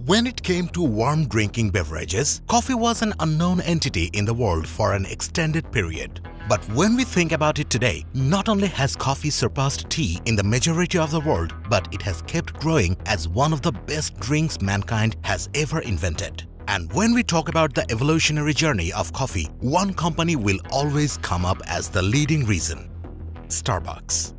When it came to warm drinking beverages, coffee was an unknown entity in the world for an extended period. But when we think about it today, not only has coffee surpassed tea in the majority of the world, but it has kept growing as one of the best drinks mankind has ever invented. And when we talk about the evolutionary journey of coffee, one company will always come up as the leading reason: Starbucks.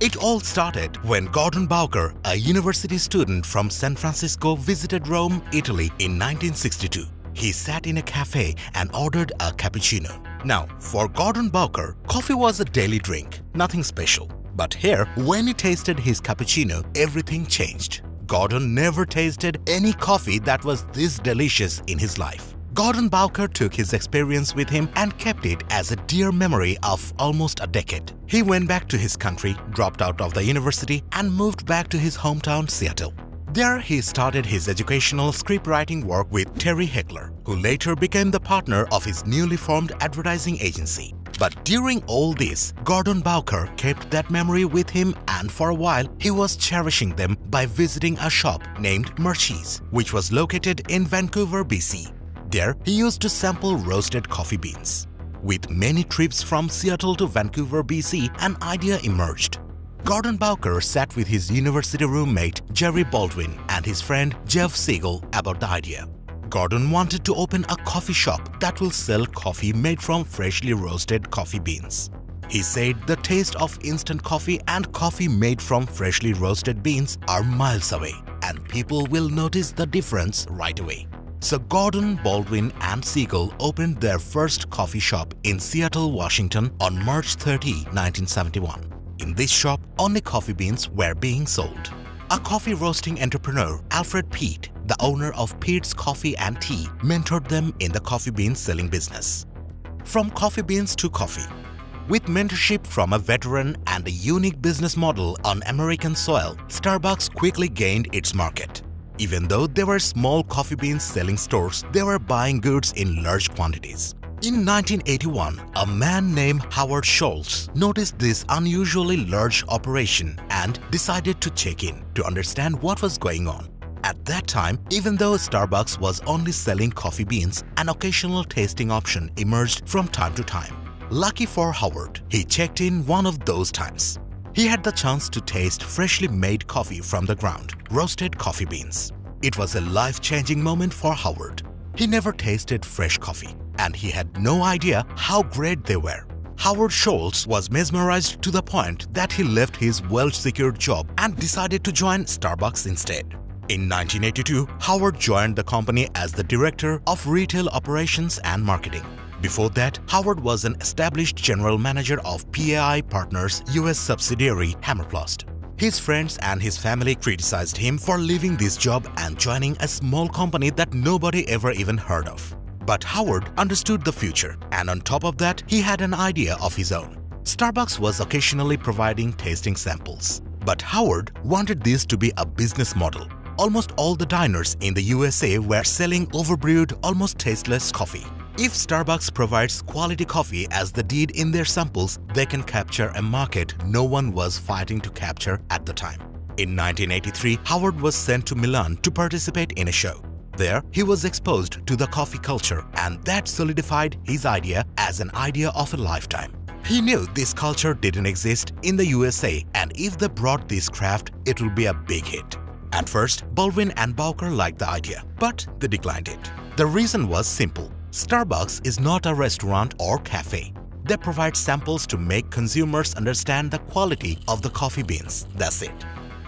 It all started when Gordon Bowker, a university student from San Francisco, visited Rome, Italy in 1962. He sat in a cafe and ordered a cappuccino. Now, for Gordon Bowker, coffee was a daily drink, nothing special. But here, when he tasted his cappuccino, everything changed. Gordon never tasted any coffee that was this delicious in his life. Gordon Bowker took his experience with him and kept it as a dear memory of almost a decade. He went back to his country, dropped out of the university, and moved back to his hometown, Seattle. There he started his educational scriptwriting work with Terry Heckler, who later became the partner of his newly formed advertising agency. But during all this, Gordon Bowker kept that memory with him, and for a while he was cherishing them by visiting a shop named Murchie's, which was located in Vancouver, BC. There, he used to sample roasted coffee beans. With many trips from Seattle to Vancouver, BC, an idea emerged. Gordon Bowker sat with his university roommate Jerry Baldwin and his friend Jeff Siegel about the idea. Gordon wanted to open a coffee shop that will sell coffee made from freshly roasted coffee beans. He said the taste of instant coffee and coffee made from freshly roasted beans are miles away, and people will notice the difference right away. So Gordon, Baldwin and Siegel opened their first coffee shop in Seattle, Washington on March 30, 1971. In this shop, only coffee beans were being sold. A coffee roasting entrepreneur, Alfred Peet, the owner of Peet's Coffee and Tea, mentored them in the coffee bean selling business. From coffee beans to coffee. With mentorship from a veteran and a unique business model on American soil, Starbucks quickly gained its market. Even though there were small coffee beans selling stores, they were buying goods in large quantities. In 1981, a man named Howard Schultz noticed this unusually large operation and decided to check in to understand what was going on. At that time, even though Starbucks was only selling coffee beans, an occasional tasting option emerged from time to time. Lucky for Howard, he checked in one of those times. He had the chance to taste freshly made coffee from the ground, roasted coffee beans. It was a life-changing moment for Howard. He never tasted fresh coffee, and he had no idea how great they were. Howard Schultz was mesmerized to the point that he left his well-secured job and decided to join Starbucks instead. In 1982, Howard joined the company as the Director of Retail Operations and Marketing. Before that, Howard was an established general manager of PAI Partners' US subsidiary Hammerplast. His friends and his family criticized him for leaving this job and joining a small company that nobody ever even heard of. But Howard understood the future, and on top of that, he had an idea of his own. Starbucks was occasionally providing tasting samples. But Howard wanted this to be a business model. Almost all the diners in the USA were selling overbrewed, almost tasteless coffee. If Starbucks provides quality coffee as they did in their samples, they can capture a market no one was fighting to capture at the time. In 1983, Howard was sent to Milan to participate in a show. There, he was exposed to the coffee culture, and that solidified his idea as an idea of a lifetime. He knew this culture didn't exist in the USA, and if they brought this craft, it would be a big hit. At first, Baldwin and Bowker liked the idea, but they declined it. The reason was simple. Starbucks is not a restaurant or cafe. They provide samples to make consumers understand the quality of the coffee beans. That's it.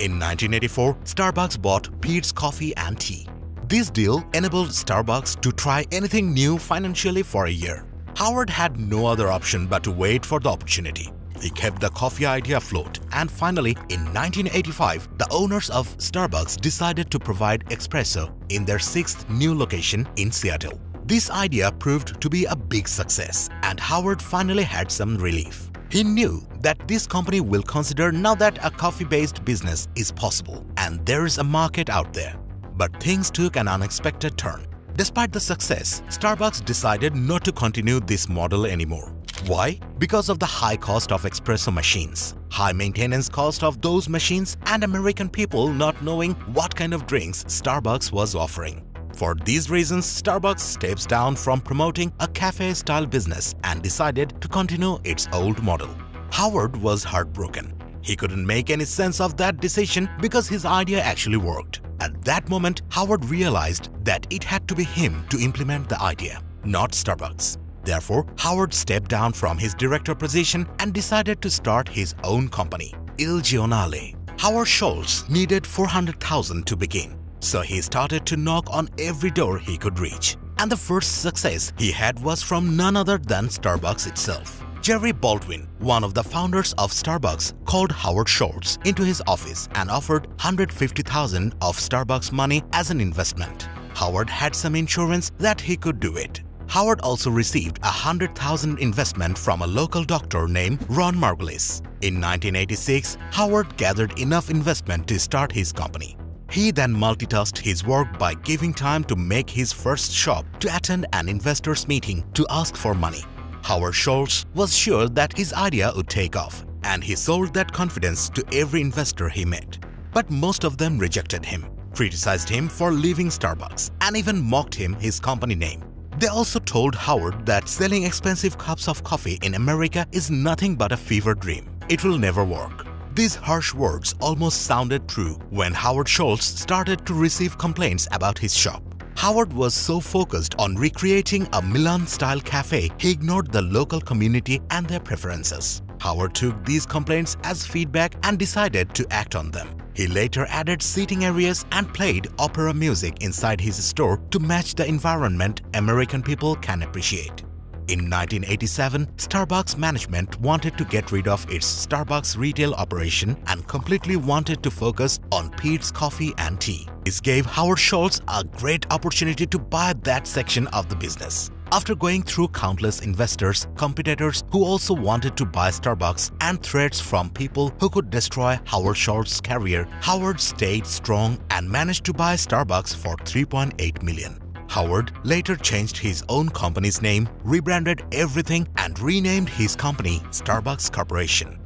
In 1984, Starbucks bought Peet's Coffee and Tea. This deal enabled Starbucks to try anything new financially for a year. Howard had no other option but to wait for the opportunity. He kept the coffee idea afloat, and finally, in 1985, the owners of Starbucks decided to provide espresso in their 6th new location in Seattle. This idea proved to be a big success, and Howard finally had some relief. He knew that this company will consider now that a coffee-based business is possible and there is a market out there. But things took an unexpected turn. Despite the success, Starbucks decided not to continue this model anymore. Why? Because of the high cost of espresso machines, high maintenance cost of those machines, and American people not knowing what kind of drinks Starbucks was offering. For these reasons, Starbucks steps down from promoting a cafe-style business and decided to continue its old model. Howard was heartbroken. He couldn't make any sense of that decision because his idea actually worked. At that moment, Howard realized that it had to be him to implement the idea, not Starbucks. Therefore, Howard stepped down from his director position and decided to start his own company, Il Giornale. Howard Schultz needed $400,000 to begin, so he started to knock on every door he could reach. And the first success he had was from none other than Starbucks itself. Jerry Baldwin, one of the founders of Starbucks, called Howard Schultz into his office and offered $150,000 of Starbucks money as an investment. Howard had some insurance that he could do it. Howard also received a $100,000 investment from a local doctor named Ron Margulis. In 1986, Howard gathered enough investment to start his company. He then multitasked his work by giving time to make his first shop to attend an investors' meeting to ask for money. Howard Schultz was sure that his idea would take off, and he sold that confidence to every investor he met. But most of them rejected him, criticized him for leaving Starbucks, and even mocked his company name. They also told Howard that selling expensive cups of coffee in America is nothing but a fever dream. It will never work. These harsh words almost sounded true when Howard Schultz started to receive complaints about his shop. Howard was so focused on recreating a Milan-style cafe, he ignored the local community and their preferences. Howard took these complaints as feedback and decided to act on them. He later added seating areas and played opera music inside his store to match the environment American people can appreciate. In 1987, Starbucks management wanted to get rid of its Starbucks retail operation and completely wanted to focus on Peet's Coffee and Tea. This gave Howard Schultz a great opportunity to buy that section of the business. After going through countless investors, competitors who also wanted to buy Starbucks, and threats from people who could destroy Howard Schultz's career, Howard stayed strong and managed to buy Starbucks for $3.8 million. Howard later changed his own company's name, rebranded everything, and renamed his company Starbucks Corporation.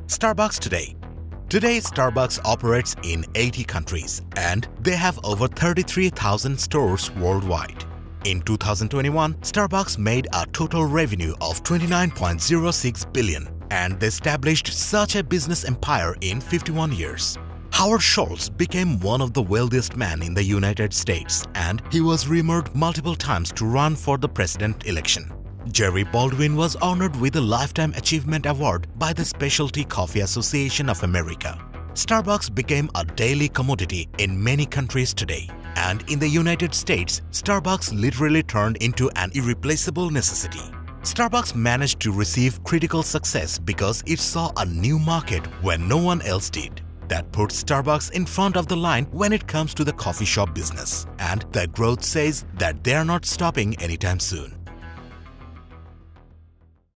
Starbucks today. Today, Starbucks operates in 80 countries and they have over 33,000 stores worldwide. In 2021, Starbucks made a total revenue of $29.06 billion and they established such a business empire in 51 years. Howard Schultz became one of the wealthiest men in the United States and he was rumored multiple times to run for the president election. Jerry Baldwin was honored with a Lifetime Achievement Award by the Specialty Coffee Association of America. Starbucks became a daily commodity in many countries today. And in the United States, Starbucks literally turned into an irreplaceable necessity. Starbucks managed to receive critical success because it saw a new market when no one else did. That puts Starbucks in front of the line when it comes to the coffee shop business. And the growth says that they're not stopping anytime soon.